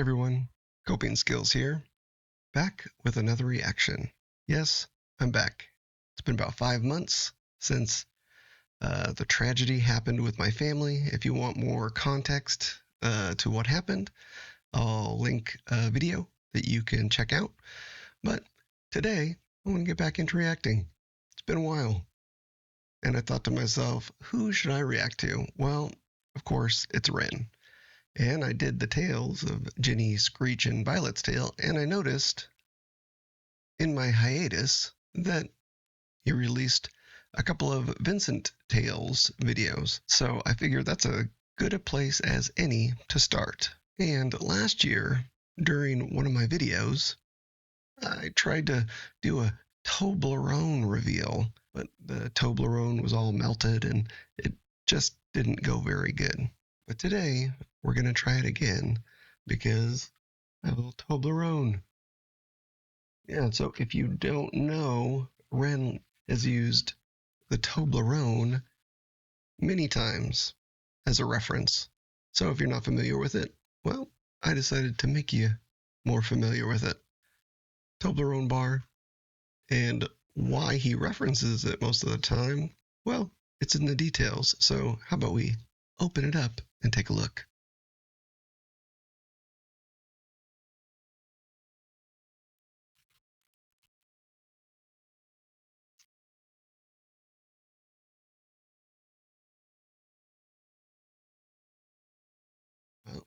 everyone, Coping Skills here, back with another reaction. Yes, I'm back. It's been about 5 months since the tragedy happened with my family. If you want more context to what happened, I'll link a video that you can check out. But today, I want to get back into reacting. It's been a while. And I thought to myself, who should I react to? Well, of course, it's Ren. And I did the tales of Ginny, Screech, and Violet's tale, and I noticed in my hiatus that he released a couple of Vincent tales videos. So I figured that's a good a place as any to start. And last year, during one of my videos, I tried to do a Toblerone reveal, but the Toblerone was all melted and it just didn't go very good. But today, we're going to try it again because I have a little Toblerone. Yeah, so if you don't know, Ren has used the Toblerone many times as a reference. So if you're not familiar with it, well, I decided to make you more familiar with it. Toblerone bar, and why he references it most of the time, well, it's in the details. So how about we open it up and take a look. Well,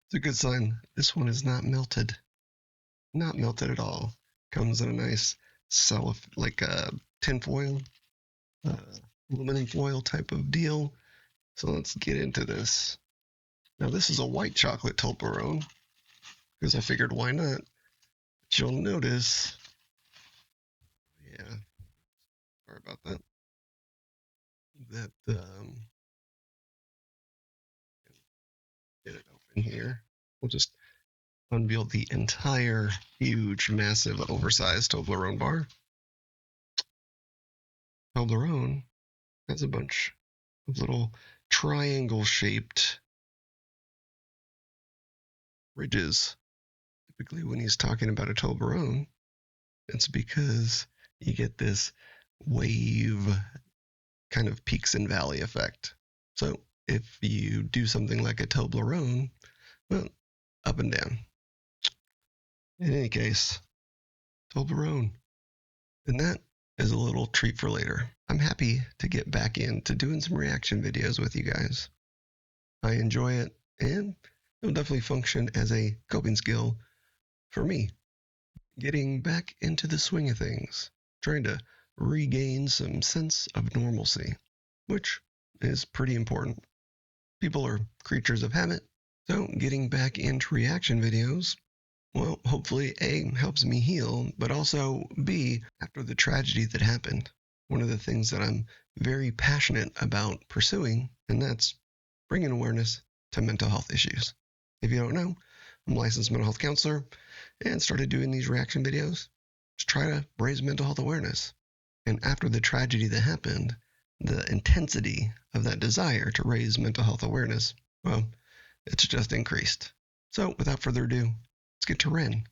it's a good sign. This one is not melted. Not melted at all. Comes in a nice like a tin foil, aluminum foil type of deal. So let's get into this. Now this is a white chocolate Toblerone because I figured why not. But you'll notice, yeah, sorry about that. Get it open here. We'll just unveil the entire huge, massive, oversized Toblerone bar. Toblerone has a bunch of little triangle-shaped ridges. Typically, when he's talking about a Toblerone, it's because you get this wave kind of peaks and valley effect. So if you do something like a Toblerone, well, up and down. In any case, Toblerone. And that is a little treat for later. I'm happy to get back into doing some reaction videos with you guys. I enjoy it, and it'll definitely function as a coping skill for me. Getting back into the swing of things, trying to regain some sense of normalcy, which is pretty important. People are creatures of habit, so getting back into reaction videos, well, hopefully A, helps me heal, but also B, after the tragedy that happened, one of the things that I'm very passionate about pursuing, and that's bringing awareness to mental health issues. If you don't know, I'm a licensed mental health counselor and started doing these reaction videos to try to raise mental health awareness. And after the tragedy that happened, the intensity of that desire to raise mental health awareness, well, it's just increased. So without further ado, let's get to Ren.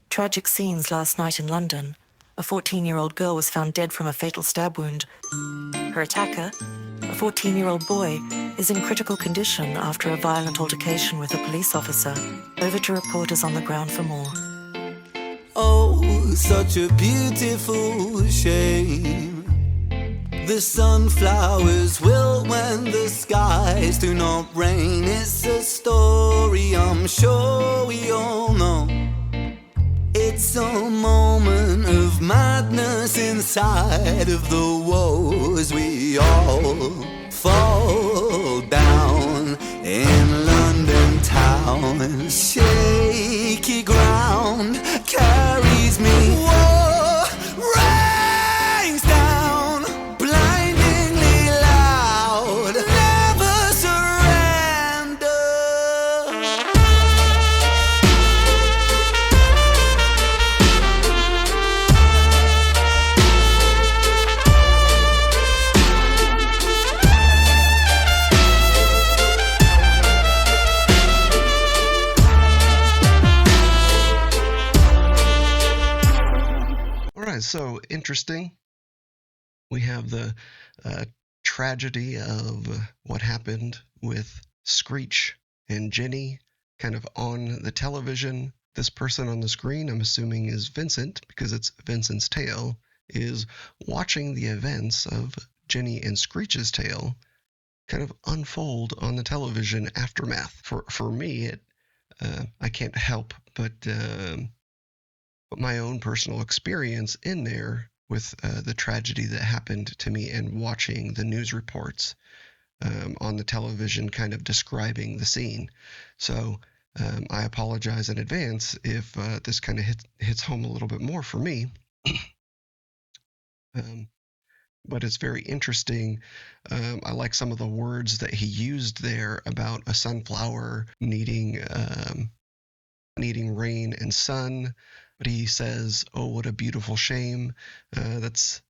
Tragic scenes last night in London. A 14-year-old girl was found dead from a fatal stab wound. Her attacker, a 14-year-old boy, is in critical condition after a violent altercation with a police officer. Over to reporters on the ground for more. Oh, such a beautiful shame. The sunflowers will when the skies do not rain. It's a story I'm sure we all know. It's a moment of madness inside of the woes. We all fall down in London town. Shaky ground carries me. Whoa, rains down, blindingly loud. Never surrender. So interesting. We have the tragedy of what happened with Screech and Jenny kind of on the television. This person on the screen, I'm assuming, is Vincent, because it's Vincent's tale, is watching the events of Jenny and Screech's tale kind of unfold on the television aftermath. For me, I can't help but my own personal experience in there with the tragedy that happened to me and watching the news reports on the television kind of describing the scene. So I apologize in advance if this kind of hits home a little bit more for me. But it's very interesting. I like some of the words that he used there about a sunflower needing rain and sun. But he says, "Oh, what a beautiful shame." That's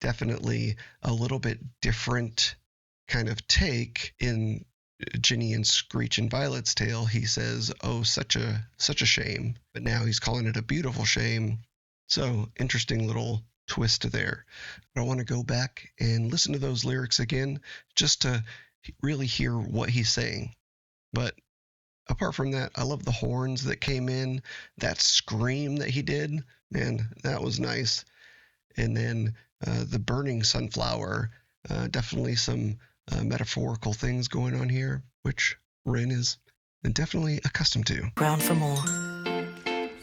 definitely a little bit different kind of take in Ginny and Screech and Violet's tale. He says, "Oh, such a shame," but now he's calling it a beautiful shame. So interesting little twist there. But I want to go back and listen to those lyrics again just to really hear what he's saying. But apart from that, I love the horns that came in, that scream that he did. Man, that was nice. And then the burning sunflower, definitely some metaphorical things going on here, which Rin is definitely accustomed to. Ground for more.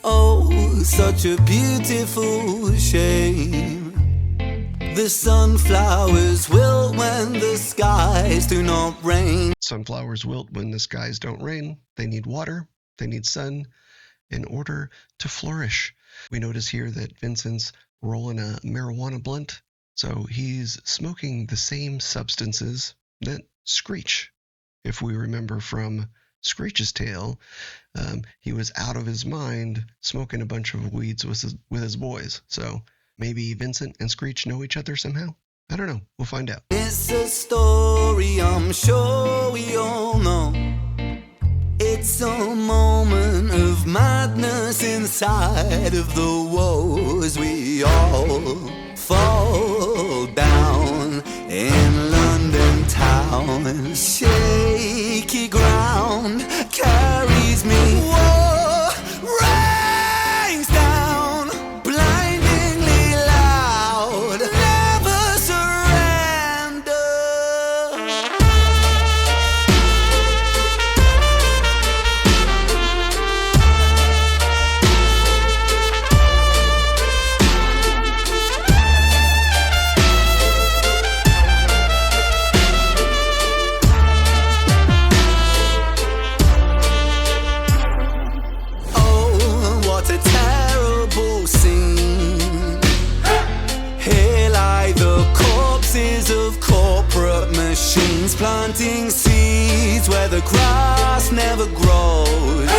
Oh, such a beautiful shame. The sunflowers wilt when the skies do not rain. Sunflowers wilt when the skies don't rain. They need water, they need sun in order to flourish. We notice here that Vincent's rolling a marijuana blunt, so he's smoking the same substances that Screech. If we remember from Screech's tale, he was out of his mind smoking a bunch of weeds with his boys. So maybe Vincent and Screech know each other somehow? I don't know. We'll find out. It's a story I'm sure we all know. It's a moment of madness inside of the woes. We all fall down in London town. Shaky ground carries me. Whoa, rains down, blindingly loud. Never surrender. Oh, what a terrible scene. Here lie the corpses of corporate machines, planting seeds where the grass never grows.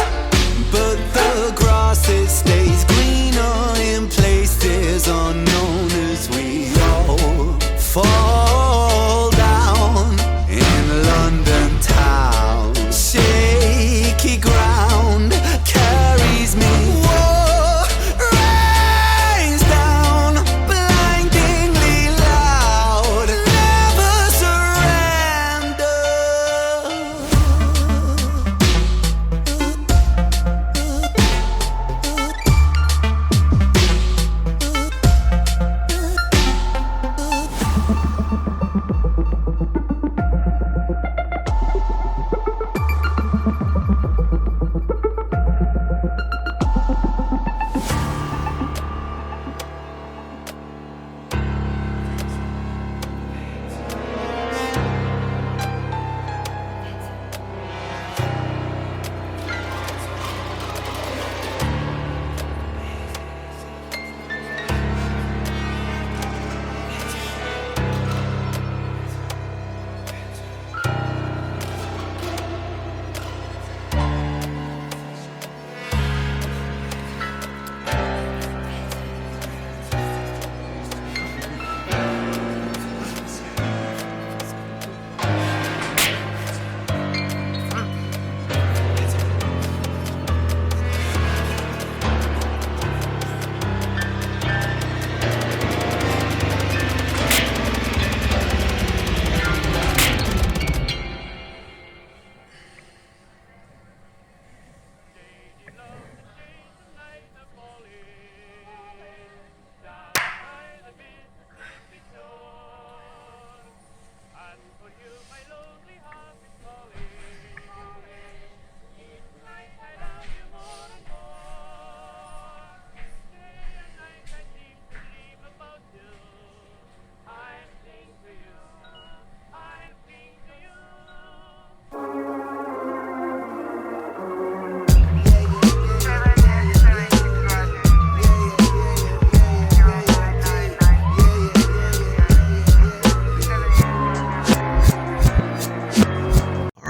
But the grass, it stays greener in places unknown as we all fall down in London town. Shaky ground carries me. Whoa, rains down, blindingly loud. Never surrender.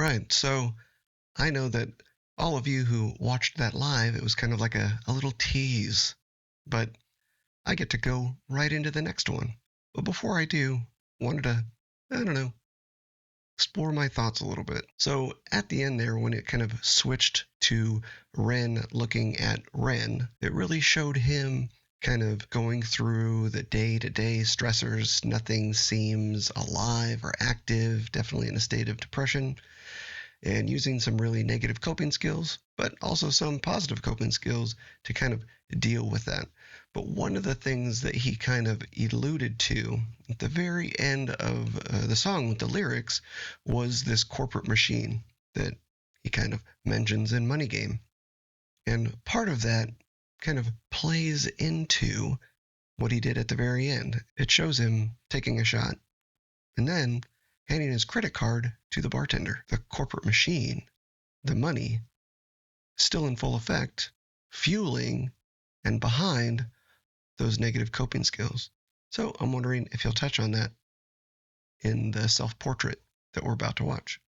right, so I know that all of you who watched that live, it was kind of like a little tease, but I get to go right into the next one. But before I do, wanted to, I don't know, explore my thoughts a little bit. So at the end there, when it kind of switched to Ren looking at Ren, it really showed him kind of going through the day-to-day stressors. Nothing seems alive or active, definitely in a state of depression, and using some really negative coping skills, but also some positive coping skills to kind of deal with that. But one of the things that he kind of alluded to at the very end of the song with the lyrics was this corporate machine that he kind of mentions in Money Game. And part of that kind of plays into what he did at the very end. It shows him taking a shot and then handing his credit card to the bartender. The corporate machine, the money, still in full effect, fueling and behind those negative coping skills. So I'm wondering if you'll touch on that in the self-portrait that we're about to watch.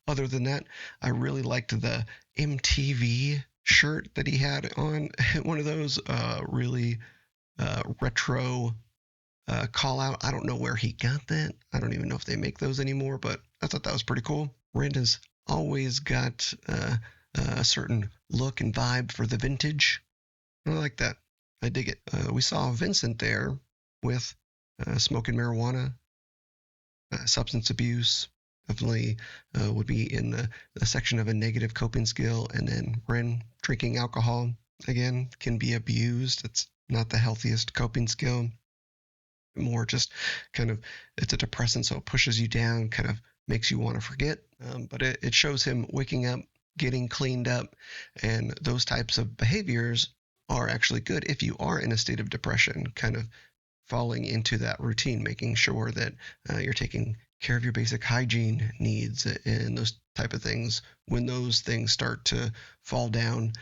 Other than that, I really liked the MTV shirt that he had on. One of those really retro call out. I don't know where he got that. I don't even know if they make those anymore, but I thought that was pretty cool. Ren has always got a certain look and vibe for the vintage. I like that. I dig it. We saw Vincent there with smoking marijuana, substance abuse. Definitely would be in the section of a negative coping skill. And then Ren drinking alcohol, again, can be abused. It's not the healthiest coping skill. More just kind of, it's a depressant, so it pushes you down, kind of makes you want to forget. But it shows him waking up, getting cleaned up, and those types of behaviors are actually good if you are in a state of depression, kind of falling into that routine, making sure that you're taking care of your basic hygiene needs and those type of things. When those things start to fall down,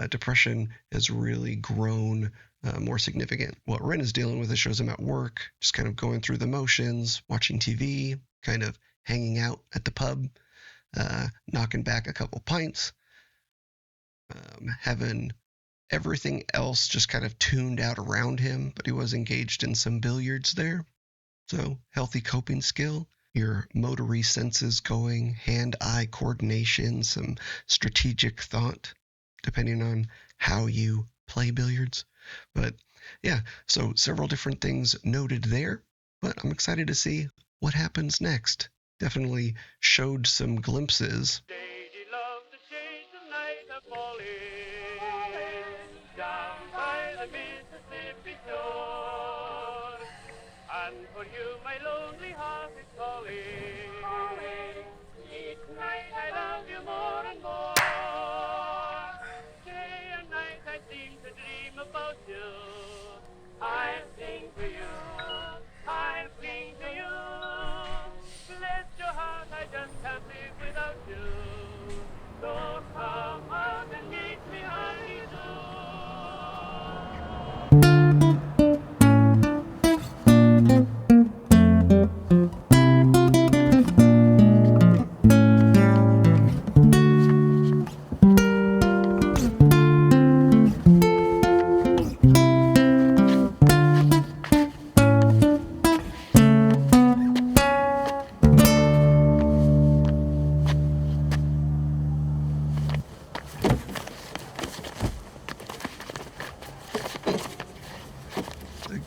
depression has really grown more significant. What Ren is dealing with, it shows him at work, just kind of going through the motions, watching TV, kind of hanging out at the pub, knocking back a couple pints, having everything else just kind of tuned out around him, but he was engaged in some billiards there. So healthy coping skill, your motory senses going, hand-eye coordination, some strategic thought, depending on how you play billiards. But yeah, so several different things noted there, but I'm excited to see what happens next. Definitely showed some glimpses. Lady love to change the night of falling down by the Mississippi shore. And for you my lonely heart is calling. Each night I love you more and more. Day and night I seem to dream about you. I sing to you, I cling to you. Bless your heart, I just can't live without you. So come out and meet me, honey,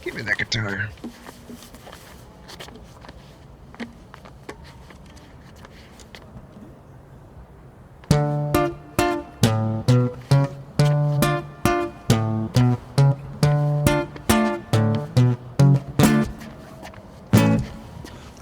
Give me that guitar.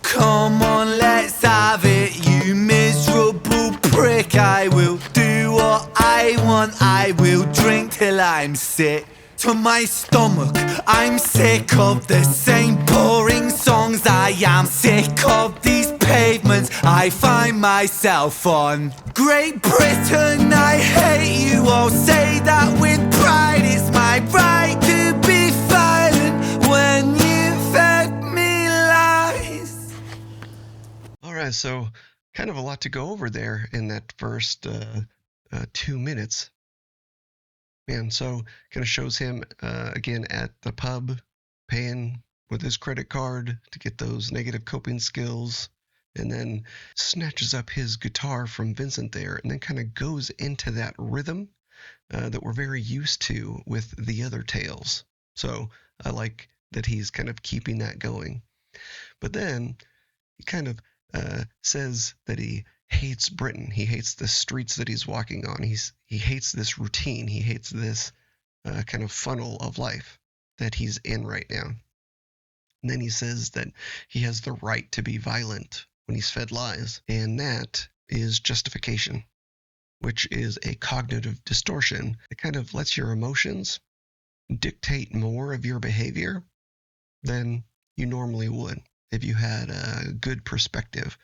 Come on, let's have it, you miserable prick. I will do what I want, I will drink till I'm sick to my stomach. I'm sick of the same boring songs. I am sick of these pavements I find myself on. Great Britain, I hate you all. Say that with pride, it's my right to be violent when you fed me lies. All right, so Kind of a lot to go over there in that first 2 minutes. Man, so kind of shows him again at the pub, paying with his credit card to get those negative coping skills, and then snatches up his guitar from Vincent there, and then kind of goes into that rhythm that we're very used to with the other tales. So I like that he's kind of keeping that going. But then he kind of says that he hates Britain. He hates the streets that he's walking on. He hates this routine. He hates this kind of funnel of life that he's in right now. And then he says that he has the right to be violent when he's fed lies, and that is justification, which is a cognitive distortion that kind of lets your emotions dictate more of your behavior than you normally would if you had a good perspective.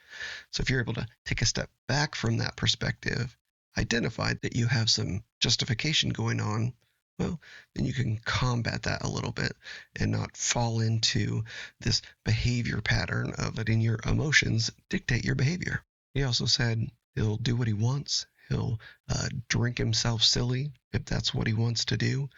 So if you're able to take a step back from that perspective, identify that you have some justification going on, well, then you can combat that a little bit and not fall into this behavior pattern of letting your emotions dictate your behavior. He also said he'll do what he wants. He'll drink himself silly if that's what he wants to do.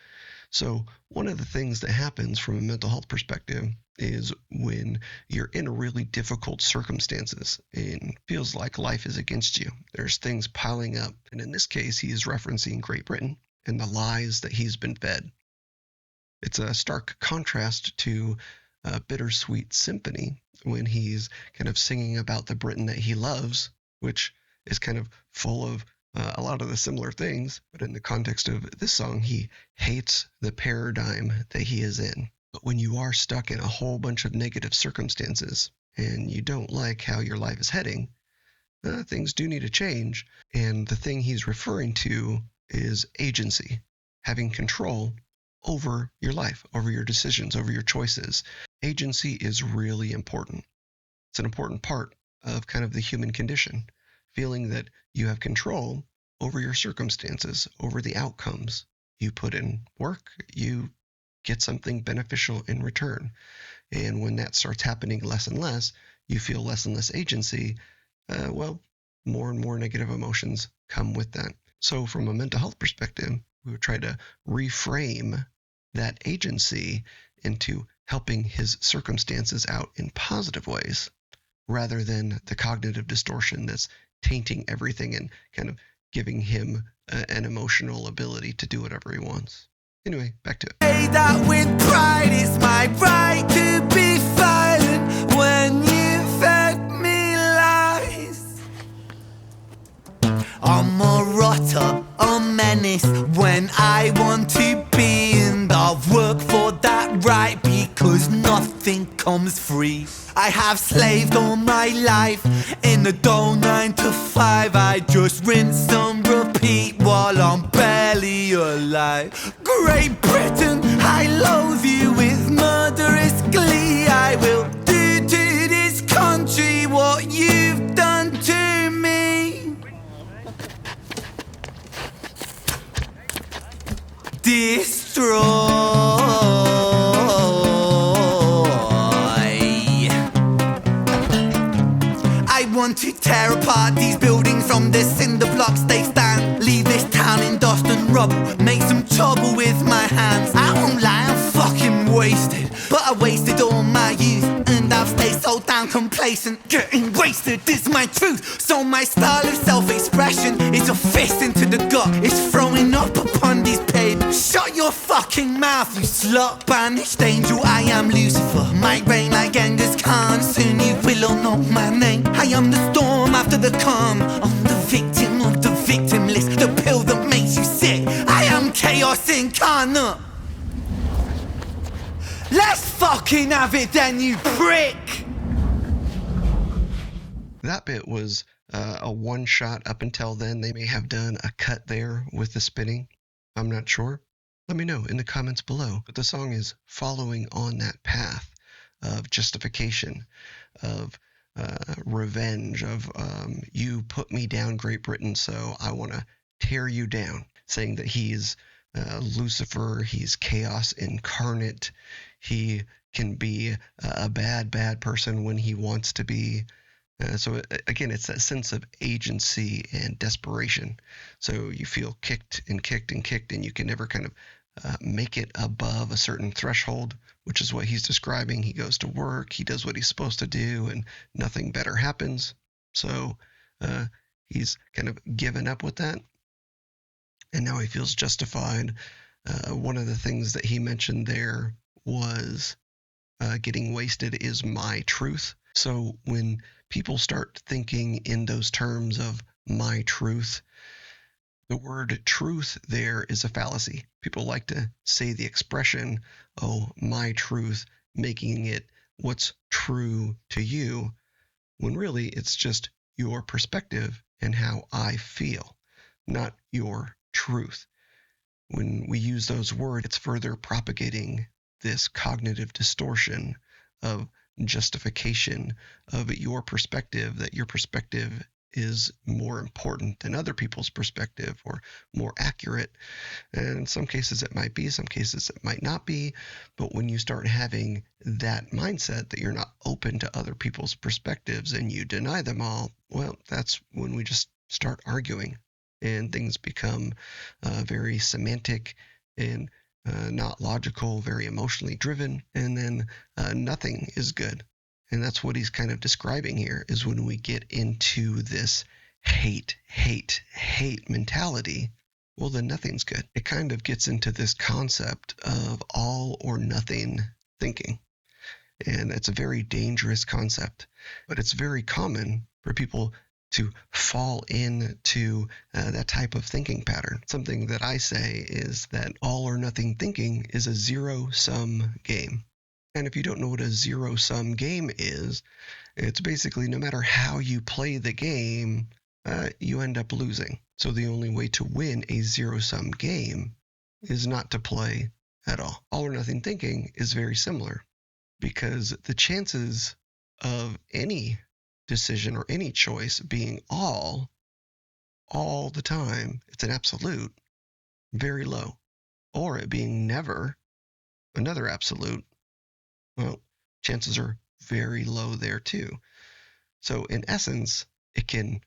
So one of the things that happens from a mental health perspective is when you're in really difficult circumstances and feels like life is against you. There's things piling up. And in this case, he is referencing Great Britain and the lies that he's been fed. It's a stark contrast to Bittersweet Symphony when he's kind of singing about the Britain that he loves, which is kind of full of a lot of the similar things, but in the context of this song, he hates the paradigm that he is in. But when you are stuck in a whole bunch of negative circumstances and you don't like how your life is heading, things do need to change. And the thing he's referring to is agency, having control over your life, over your decisions, over your choices. Agency is really important. It's an important part of kind of the human condition, feeling that you have control over your circumstances, over the outcomes. You put in work, you get something beneficial in return. And when that starts happening less and less, you feel less and less agency. More and more negative emotions come with that. So from a mental health perspective, we would try to reframe that agency into helping his circumstances out in positive ways, rather than the cognitive distortion that's tainting everything and kind of giving him an emotional ability to do whatever he wants. Anyway, back to it. Say that with pride, it's my right to be violent when you fed me lies. I'm a rotter, a menace when I want to be, and I've worked for that right because nothing comes free. I have slaved all my life in the dull 9 to 5. I just rinse and repeat while I'm barely alive. Great Britain, I loathe you with murderous glee. I will do to this country what you've done to me. Destroy. I want to tear apart these buildings from the cinder blocks they stand. Leave this town in dust and rubble, make some trouble with my hands. I won't lie, I'm fucking wasted, but I wasted all my youth, and I've stayed so damn complacent. Getting wasted is my truth, so my style of self-expression is a fist into the gut. It's throwing up upon these pavements. Shut your fucking mouth, you slut. Banished angel, I am Lucifer. Might reign like Genghis Khan, soon you will all know my name. I am the storm after the calm. I'm the victim of the victim list, the pill that makes you sick. I am chaos incarnate. Let's fucking have it then, you prick! That bit was a one shot up until then. They may have done a cut there with the spinning. I'm not sure. Let me know in the comments below. But the song is following on that path of justification, of revenge, of you put me down, Great Britain, so I want to tear you down. Saying that he's Lucifer, he's chaos incarnate. He can be a bad person when he wants to be. So again, it's that sense of agency and desperation. So you feel kicked and kicked and kicked, and you can never kind of make it above a certain threshold, which is what he's describing. He goes to work, he does what he's supposed to do, and nothing better happens. So he's kind of given up with that, and now he feels justified. One of the things that he mentioned there was getting wasted is my truth. So when people start thinking in those terms of my truth, the word truth there is a fallacy. People like to say the expression, oh, my truth, making it what's true to you, when really it's just your perspective and how I feel, not your truth. When we use those words, it's further propagating this cognitive distortion of justification of your perspective, that your perspective is more important than other people's perspective or more accurate. And in some cases it might be, some cases it might not be. But when you start having that mindset that you're not open to other people's perspectives and you deny them all, well, that's when we just start arguing and things become very semantic and not logical, very emotionally driven, and then nothing is good. And that's what he's kind of describing here, is when we get into this hate mentality, well, then nothing's good. It kind of gets into this concept of all or nothing thinking. And it's a very dangerous concept, but it's very common for people to fall into that type of thinking pattern. Something that I say is that all or nothing thinking is a zero-sum game. And if you don't know what a zero-sum game is, it's basically no matter how you play the game, you end up losing. So the only way to win a zero-sum game is not to play at all. All or nothing thinking is very similar, because the chances of any decision or any choice being all the time, it's an absolute, very low. Or it being never, another absolute, well, chances are very low there too. So in essence, it can,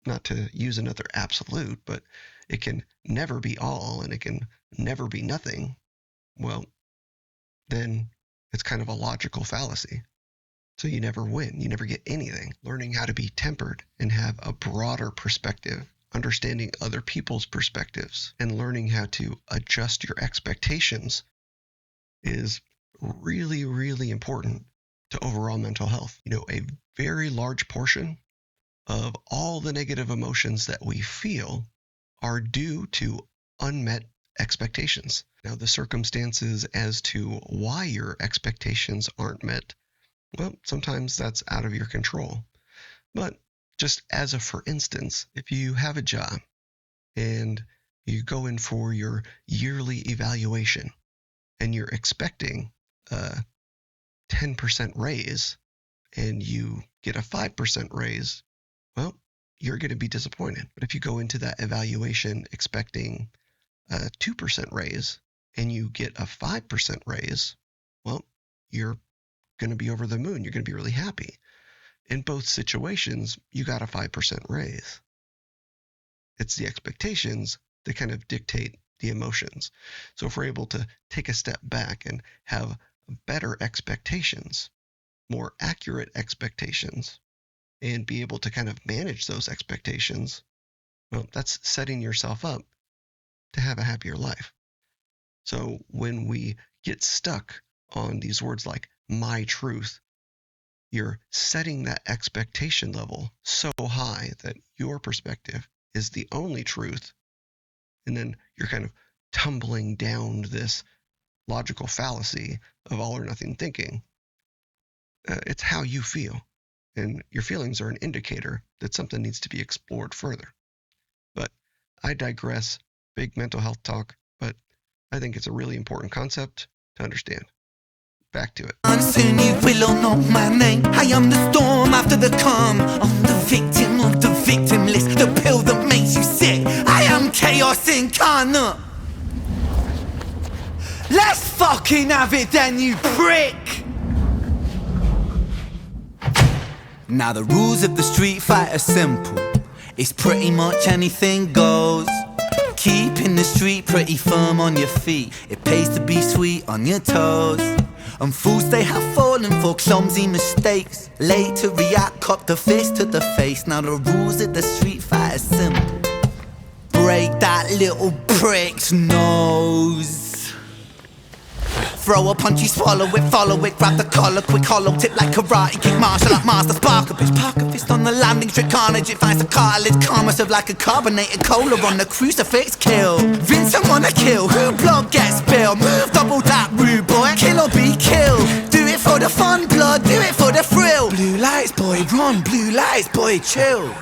not to use another absolute, but it can never be all and it can never be nothing. Well, then it's kind of a logical fallacy. So you never win, you never get anything. Learning how to be tempered and have a broader perspective, understanding other people's perspectives, and learning how to adjust your expectations is really, really important to overall mental health. You know, a very large portion of all the negative emotions that we feel are due to unmet expectations. Now, the circumstances as to why your expectations aren't met, well, sometimes that's out of your control. But just as a for instance, if you have a job and you go in for your yearly evaluation and you're expecting a 10% raise and you get a 5% raise, well, you're going to be disappointed. But if you go into that evaluation expecting a 2% raise and you get a 5% raise, well, you're going to be over the moon. You're going to be really happy. In both situations, you got a 5% raise. It's the expectations that kind of dictate the emotions. So if we're able to take a step back and have better expectations, more accurate expectations, and be able to kind of manage those expectations, well, that's setting yourself up to have a happier life. So when we get stuck on these words like my truth, you're setting that expectation level so high that your perspective is the only truth. And then you're kind of tumbling down this logical fallacy of all or nothing thinking. It's how you feel. And your feelings are an indicator that something needs to be explored further. But I digress. Big mental health talk, but I think it's a really important concept to understand. Back to it. Soon you will all know my name. I am the storm after the calm. I'm the victim of the victim list, the pill that makes you sick. I am chaos incarnate. Let's fucking have it then, you prick. Now the rules of the street fight are simple. It's pretty much anything goes. Keeping the street pretty firm on your feet. It pays to be sweet on your toes. And fools they have fallen for clumsy mistakes. Late to react, cop the fist to the face. Now the rules of the street fight are simple. Break that little prick's nose. Throw a punch, you swallow it, follow it, grab the collar, quick hollow tip like karate, kick martial art master, spark a bitch, park a fist on the landing strip, carnage, it finds the cartilage, karma serve like a carbonated cola on the crucifix, kill. Vincent wanna kill, who blood gets spilled, move double that rude boy, kill or be killed. Do it for the fun, blood, do it for the thrill. Blue lights, boy, run, blue lights, boy, chill.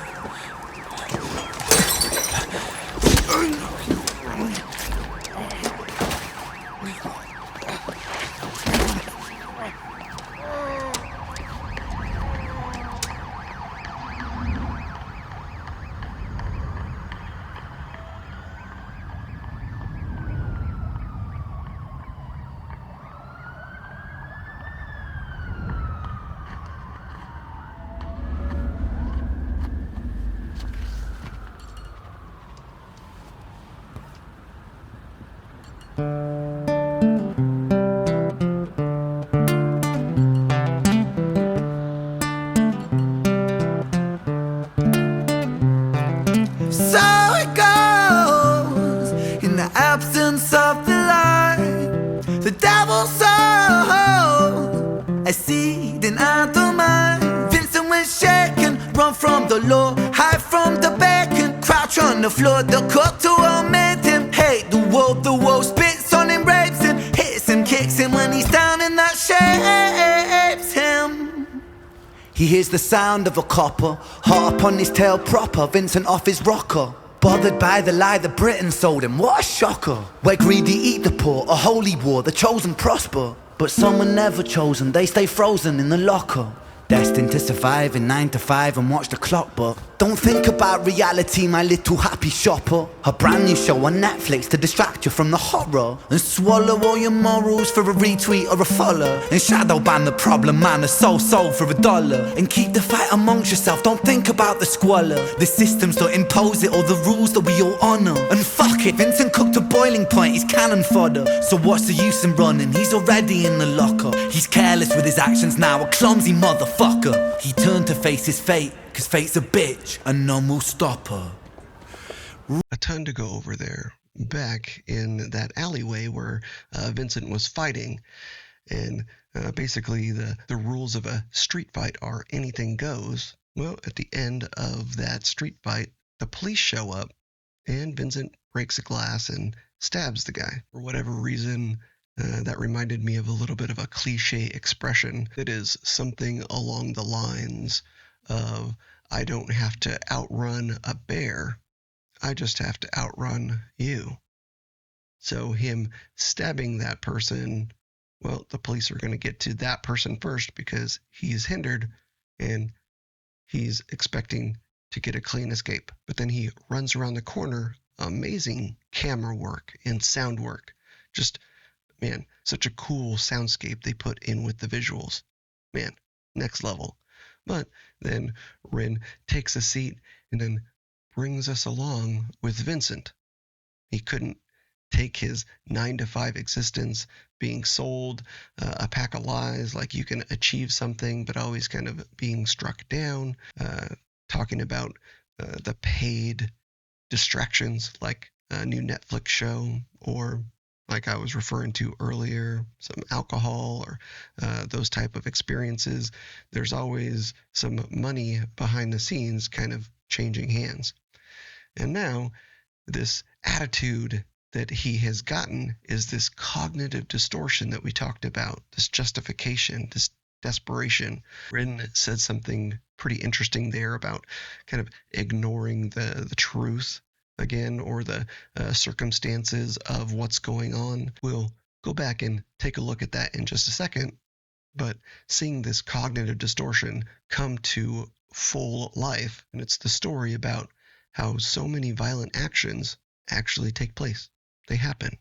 So it goes, in the absence of the light, the devil sows a seed in either mind. Vincent was shaken, run from the law, hide from the bacon, crouch on the floor. The cook to omit him, hate the wolf spits on him, rapes him, hits him, kicks him when he's down, and that shapes him. He hears the sound of a copper, hot upon his tail proper, Vincent off his rocker. Bothered by the lie that Britain sold him, what a shocker. Where greedy eat the poor, a holy war, the chosen prosper. But some are never chosen, they stay frozen in the locker. Destined to survive in 9 to 5 and watch the clock, but don't think about reality, my little happy shopper. A brand new show on Netflix to distract you from the horror, and swallow all your morals for a retweet or a follow, and shadow ban the problem man, a sold for $1, and keep the fight amongst yourself, don't think about the squalor. The systems don't impose it or the rules that we all honour. And fuck it, Vincent cooked to boiling point, he's cannon fodder. So what's the use in running, he's already in the locker. He's careless with his actions now, a clumsy motherfucker. He turned to face his fate, cause fate's a bitch and none will stop her. A ton to go over there. Back in that alleyway where Vincent was fighting, and basically the rules of a street fight are anything goes. Well, at the end of that street fight, the police show up, and Vincent breaks a glass and stabs the guy. For whatever reason, that reminded me of a little bit of a cliche expression that is something along the lines of, I don't have to outrun a bear, I just have to outrun you. So him stabbing that person, well, the police are going to get to that person first because he's hindered and he's expecting to get a clean escape. But then he runs around the corner. Amazing camera work and sound work. Just, man, such a cool soundscape they put in with the visuals. Man, next level. But then Rin takes a seat and then brings us along with Vincent. He couldn't take his 9 to 5 existence being sold a pack of lies, like you can achieve something, but always kind of being struck down, talking about the paid distractions like a new Netflix show, or like I was referring to earlier, some alcohol or those type of experiences. There's always some money behind the scenes kind of changing hands. And now this attitude that he has gotten is this cognitive distortion that we talked about, this justification, this desperation. Rin said something pretty interesting there about kind of ignoring the truth again, or the circumstances of what's going on. We'll go back and take a look at that in just a second, but seeing this cognitive distortion come to full life, and it's the story about how so many violent actions actually take place. They happen.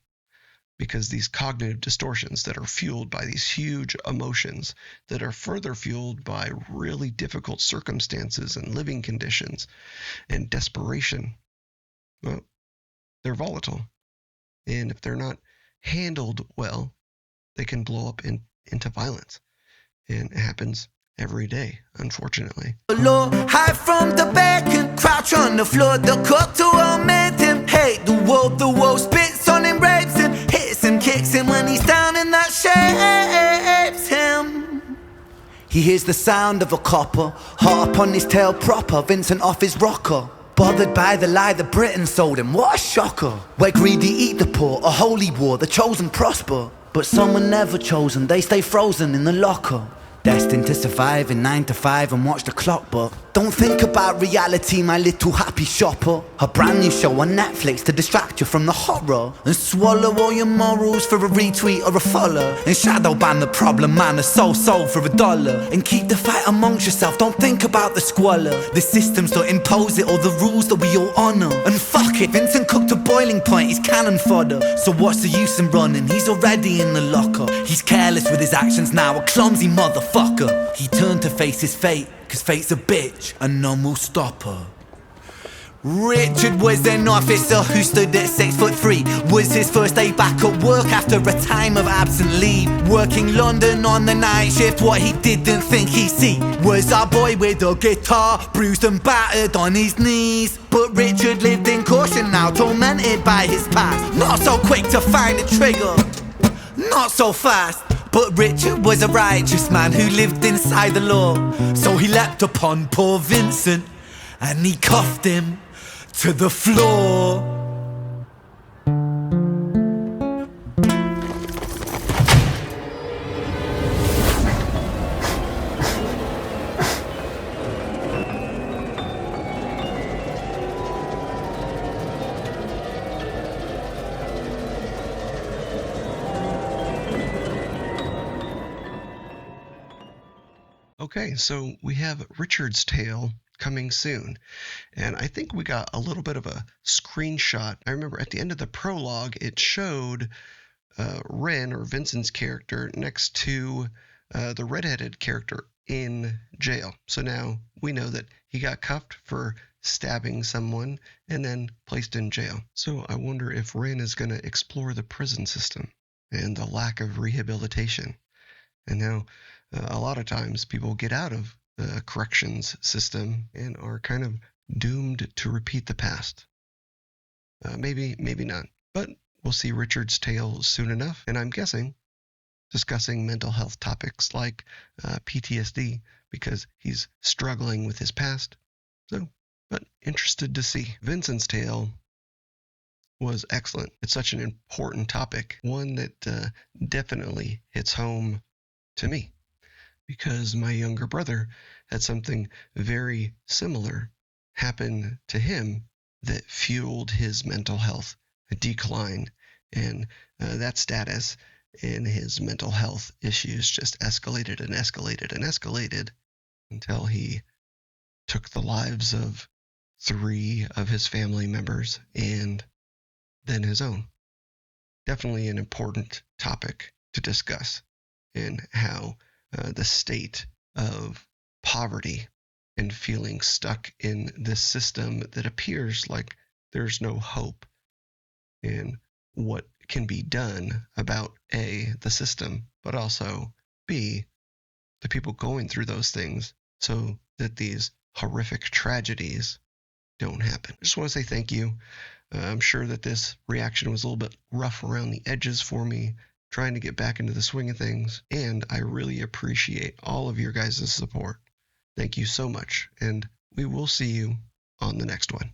because these cognitive distortions that are fueled by these huge emotions that are further fueled by really difficult circumstances and living conditions and desperation, well, they're volatile. And if they're not handled well, they can blow up into violence. And it happens every day, unfortunately. Low, high from the back and crouch on the floor. The culture will make him hate the world spits on him, rapes him, hits him, kicks him when he's down, and that shapes him. He hears the sound of a copper, hot up on his tail proper, Vincent off his rocker. Bothered by the lie that Britain sold him, what a shocker. Where greedy eat the poor, a holy war, the chosen prosper. But some are never chosen, they stay frozen in the locker. Destined to survive in 9 to 5 and watch the clock, but don't think about reality, my little happy shopper. A brand new show on Netflix to distract you from the horror, and swallow all your morals for a retweet or a follow, and shadow ban the problem man, a soul for $1, and keep the fight amongst yourself, don't think about the squalor. The systems don't impose it, or the rules that we all honour. And fuck it, Vincent cooked to boiling point, he's cannon fodder. So what's the use in running, he's already in the locker. He's careless with his actions now, a clumsy motherfucker. He turned to face his fate, cause fate's a bitch and none will stop her. Richard was an officer who stood at 6'3". Was his first day back at work after a time of absent leave. Working London on the night shift, what he didn't think he'd see was our boy with a guitar, bruised and battered on his knees. But Richard lived in caution now, tormented by his past. Not so quick to find a trigger, not so fast. But Richard was a righteous man who lived inside the law. So he leapt upon poor Vincent and he cuffed him to the floor. Okay, so we have Richard's Tale coming soon, and I think we got a little bit of a screenshot. I remember at the end of the prologue, it showed Ren, or Vincent's character, next to the redheaded character in jail. So now we know that he got cuffed for stabbing someone and then placed in jail. So I wonder if Ren is going to explore the prison system and the lack of rehabilitation. And now a lot of times people get out of the corrections system and are kind of doomed to repeat the past. Maybe not. But we'll see Richard's Tale soon enough. And I'm guessing discussing mental health topics like PTSD, because he's struggling with his past. So, but interested to see. Vincent's Tale was excellent. It's such an important topic, one that definitely hits home to me, because my younger brother had something very similar happen to him that fueled his mental health decline, and that status in his mental health issues just escalated and escalated and escalated until he took the lives of 3 of his family members and then his own. Definitely an important topic to discuss, and how the state of poverty and feeling stuck in this system that appears like there's no hope, and what can be done about A, the system, but also B, the people going through those things, so that these horrific tragedies don't happen. I just want to say thank you. I'm sure that this reaction was a little bit rough around the edges for me, trying to get back into the swing of things, and I really appreciate all of your guys' support. Thank you so much, and we will see you on the next one.